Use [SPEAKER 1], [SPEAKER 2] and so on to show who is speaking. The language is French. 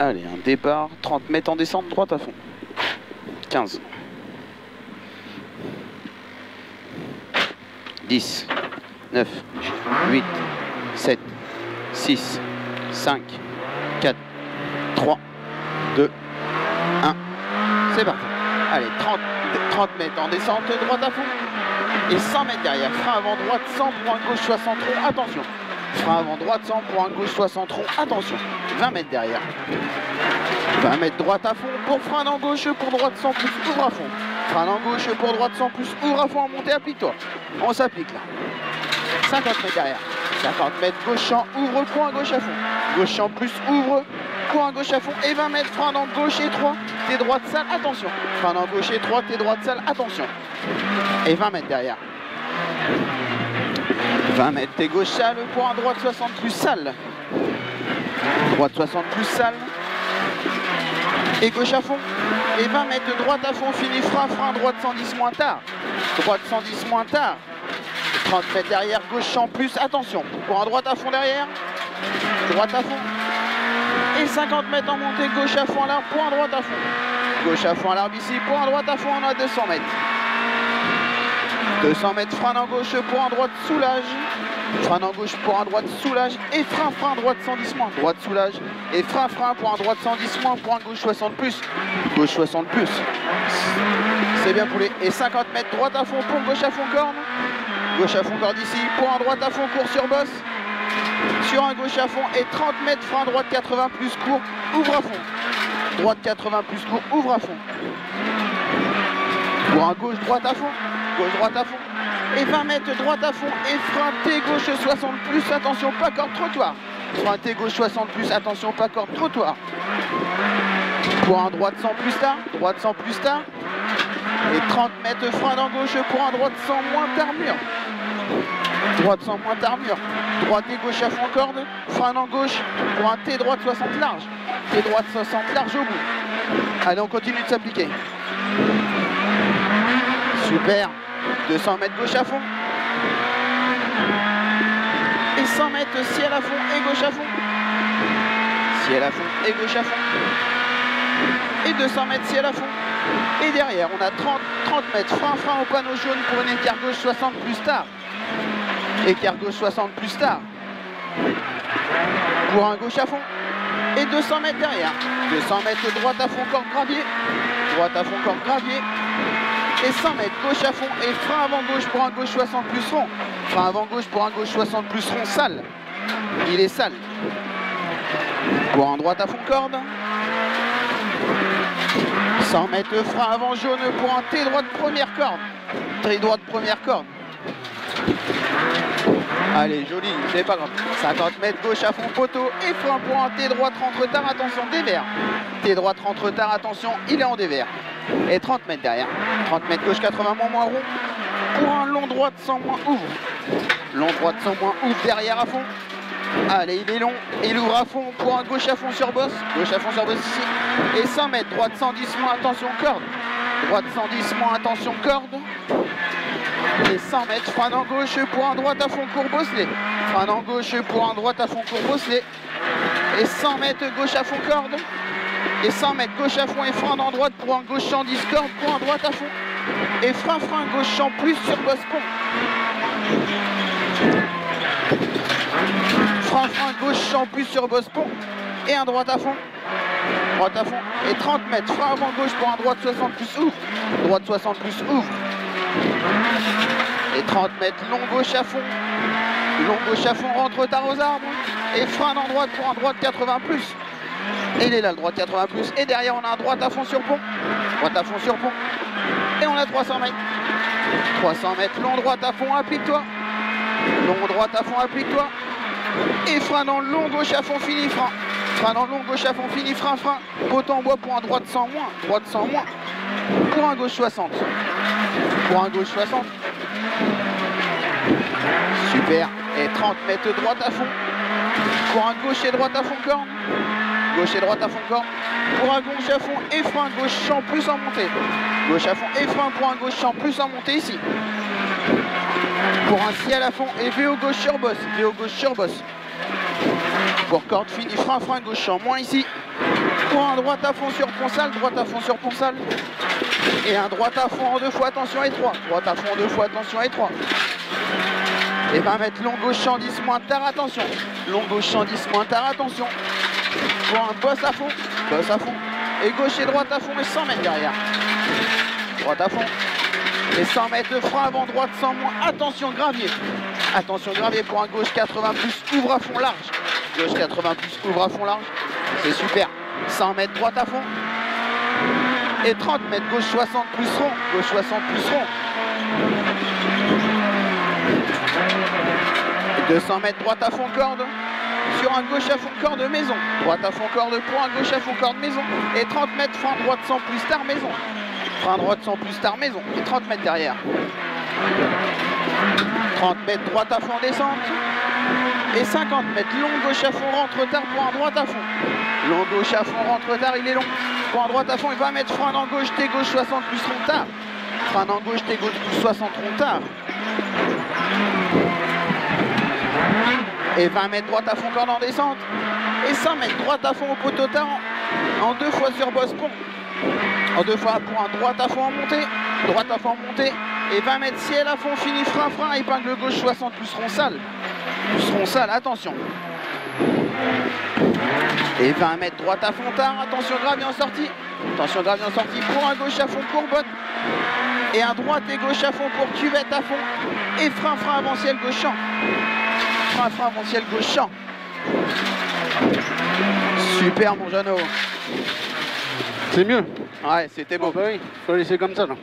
[SPEAKER 1] Allez, un départ, 30 mètres en descente, droite à fond. 15. 10, 9, 8, 7, 6, 5, 4, 3, 2, 1. C'est parti. Allez, 30 mètres en descente, droite à fond. Et 100 mètres derrière. Frein avant droite, 100 pour un gauche 60 rond, attention. Frein avant droite, 100 pour un gauche 60 rond, attention. 20 mètres derrière. 20 mètres droite à fond pour frein en gauche, pour droite 100 plus, ouvre à fond. Frein en gauche pour droite 100 plus, ouvre à fond en montée, applique-toi. On s'applique là. 50 mètres derrière. 50 mètres gauche champ, ouvre, point gauche à fond. Gauche champ plus, ouvre, point gauche à fond. Et 20 mètres, frein en gauche et 3. T'es droite sale, attention. Frein en gauche et 3, t'es droite sale, attention. Et 20 mètres derrière. 20 mètres, t'es gauche sale, point droite 60 plus sale. Droite 60 plus sale. Et gauche à fond. Et 20 mètres droite à fond, fini frein, droite 110 moins tard. Droite 110 moins tard. 30 mètres derrière, gauche champ plus, attention. Pour un droite à fond derrière. Droite à fond. Et 50 mètres en montée, gauche à fond à l'arbre, point droite à fond. Gauche à fond à l'arbre ici, point droite à fond, on a 200 mètres. 200 mètres, frein en gauche, point droite, soulage. Frein en gauche, point droite, soulage. Et frein, droite 110 moins. Droite, soulage. Et frein, point droite 110 moins. Point gauche 60 plus. Gauche 60 plus. C'est bien poulet. Et 50 mètres, droite à fond, pont, gauche à fond, corne. Gauche à fond, corde ici. Point droite à fond, court sur bosse. Sur un gauche à fond. Et 30 mètres, frein droite 80 plus, court. Ouvre à fond. Droite 80 plus, court. Ouvre à fond. Pour un gauche, droite à fond. Gauche, droite à fond. Et 20 mètres, droite à fond. Et frein T gauche 60 plus. Attention, pas corde, trottoir. Frein T gauche 60 plus. Attention, pas corde, trottoir. Pour un droite 100 plus tard. Droite 100 plus tard. Et 30 mètres, frein en gauche. Pour un droite 100 moins tard mur. Droite 100 moins tard mur. Droite et gauche à fond corde. Frein en gauche. Pour un T droite 60 large. T droite 60 large au bout. Allez, on continue de s'appliquer. Super. 200 mètres gauche à fond. Et 100 mètres ciel à fond et gauche à fond. Ciel à fond et gauche à fond. Et 200 mètres ciel à fond. Et derrière, on a 30 mètres frein au panneau jaune pour une écart gauche 60 plus tard. Écart gauche 60 plus tard. Pour un gauche à fond. Et 200 mètres derrière. 200 mètres droite à fond, corde gravier. Droite à fond, corde gravier. Et 100 mètres gauche à fond et frein avant gauche pour un gauche 60 plus rond. Frein avant gauche pour un gauche 60 plus rond, sale. Il est sale. Pour un droite à fond corde. 100 mètres frein avant jaune pour un T droite première corde. T droite première corde. Allez, joli, c'est pas grave. 50 mètres gauche à fond poteau et frein pour un T droite rentre tard, attention, dévers. T droite rentre tard, attention, il est en dévers. Et 30 mètres derrière. 30 mètres gauche 80 moins rond. Pour un long droite 100 moins ouvre. Long droite 100 moins ouvre derrière à fond. Allez, il est long. Il ouvre à fond pour un gauche à fond sur bosse. Gauche à fond sur bosse ici. Et 100 mètres, droite 110 moins, attention, corde. Droite 110 moins, attention, corde. Et 100 mètres, frein en gauche pour un droite à fond court bosselé. Frein en gauche pour un droite à fond court bosselé. Et 100 mètres gauche à fond corde. Et 100 mètres gauche à fond et frein en droite pour un gauche champ discorde pour un droite à fond. Et frein gauche champ plus sur bosse pont. Frein gauche champ plus sur bosse pont. Et un droite à fond. Droite à fond. Et 30 mètres, frein avant gauche pour un droite 60 plus ouvre. Droite 60 plus ouvre. Et 30 mètres, long gauche à fond. Long gauche à fond, rentre tard aux arbres. Et frein en droite pour un droite 80 plus. Et il est là, le droite 80 plus. Et derrière, on a un droite à fond sur pont. Droite à fond sur pont. Et on a 300 mètres. 300 mètres, long droite à fond, applique-toi. Long droite à fond, applique-toi. Et frein dans le long gauche à fond, fini frein. Frein dans le long gauche à fond, fini frein. Poteau en bois pour un droite 100 moins. Droite 100 moins. Pour un gauche 60. Pour un gauche 60. Super. Et 30 mètres droite à fond. Pour un gauche et droite à fond corne. Gauche et droite à fond corne. Pour un gauche à fond et frein gauche champ plus en montée. Gauche à fond et frein pour un gauche champ plus en montée ici. Pour un ciel à fond et VO gauche sur bosse. VO gauche sur bosse. Pour corde fini frein gauche champ moins ici. Pour un droite à fond sur pont sale, droite à fond sur pont sale. Et un droite à fond en 2 fois, attention, étroit. Droite à fond en 2 fois, attention, étroit. Et 20 mètres long gauche champ 10 moins tard, attention. Long gauche champ 10 moins tard, attention. Pour un bosse à fond. Et gauche et droite à fond et 100 mètres derrière. Droite à fond. Et 100 mètres de frein avant droite 100 moins. Attention gravier. Attention gravier pour un gauche 80 plus, ouvre à fond large. Gauche 80 plus, ouvre à fond large. C'est super. 100 mètres droite à fond. Et 30 mètres gauche 60 plus rond. Gauche 60 plus rond. Et 200 mètres droite à fond corde. Sur un gauche à fond corde maison. Droite à fond corde pour un gauche à fond corde maison. Et 30 mètres frein droite 100 plus tard maison. Frein droite 100 plus tard maison. Et 30 mètres derrière. 30 mètres droite à fond descente. Et 50 mètres long gauche à fond rentre tard pour un droite à fond. Long gauche à fond rentre tard, il est long. Pour un droite à fond, il va mettre frein en gauche, T gauche 60 plus rond tard. Frein en gauche, T gauche plus 60 rond tard. Et 20 mètres droite à fond corde en descente. Et 100 mètres droite à fond au poteau tard en 2 fois sur bosse pont. En 2 fois pour un droite à fond en montée. Droite à fond en montée. Et 20 mètres ciel à fond, fini frein, épingle gauche 60 plus rond sale. Plus rond sale, attention. Et 20 mètres droite à fond tard, attention gravier en sortie. Attention gravier en sortie pour un gauche à fond courbotte. Et un droite et gauche à fond pour cuvette à fond. Et frein avant ciel gauche champ. Frein avant ciel gauche champ. Super mon Jeannot.
[SPEAKER 2] C'est mieux.
[SPEAKER 1] Ouais, c'était beau.
[SPEAKER 2] Bah oui, faut laisser comme ça là.